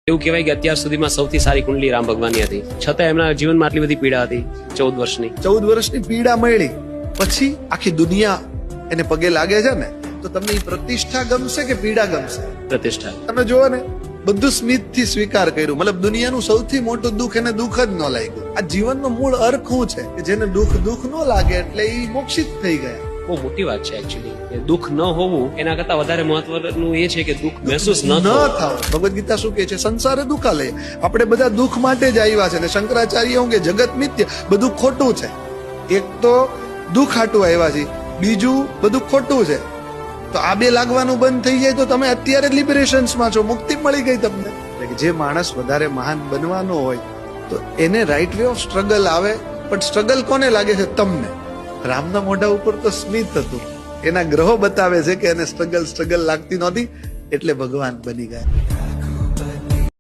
એવું કહેવાય કે અત્યાર સુધીમાં સૌથી સારી કુંડલી રામ ભગવાનની હતી, છતાં એમના જીવનમાં આટલી બધી પીડા હતી. 14 વર્ષની 14 વર્ષની પીડા મળી પછી આખી દુનિયા એને પગે લાગે છે ને, તો તમને એ પ્રતિષ્ઠા ગમશે કે પીડા ગમશે? પ્રતિષ્ઠા. તમે જુઓ ને, બધું સ્મિત થી સ્વીકાર કર્યું. મતલબ દુનિયાનું સૌથી મોટું દુઃખ એને દુઃખ જ ન લાગ્યું. આ જીવનનો મૂળ અર્થ શું છે કે જેને દુઃખ ન લાગે એટલે એ મોક્ષિત થઈ ગયા. બહુ મોટી વાત છે એકચ્યુઅલી, કે દુઃખ ન હોવું એના કરતા વધારે મહત્વનું એ છે કે દુઃખ મહેસૂસ ન થાવ. ભગવદ ગીતા શું કહે છે? સંસારે દુઃખાલય. આપણે બધા દુઃખ માટે જ આવ્યા છે ને શંકરાચાર્ય કે જગત મિથ્ય, બધું ખોટું છે. એક તો દુઃખ હાટું આવ્યા છે, બીજું બધું ખોટું છે. તો આ બે લાગવાનું બંધ થઈ જાય તો તમે અત્યારે લિબરેશન્સમાં છો, મુક્તિ મળી ગઈ તમને. એટલે કે જે માણસ વધારે મહાન બનવાનો હોય તો એને રાઈટ વે ઓફ સ્ટ્રગલ આવે. પણ સ્ટ્રગલ કોને લાગે છે? તમને. રામના મોઢા ઉપર તો સ્મિત હતું. એના ગ્રહો બતાવે છે કે એને સ્ટ્રગલ લાગતી નહોતી, એટલે ભગવાન બની ગયા.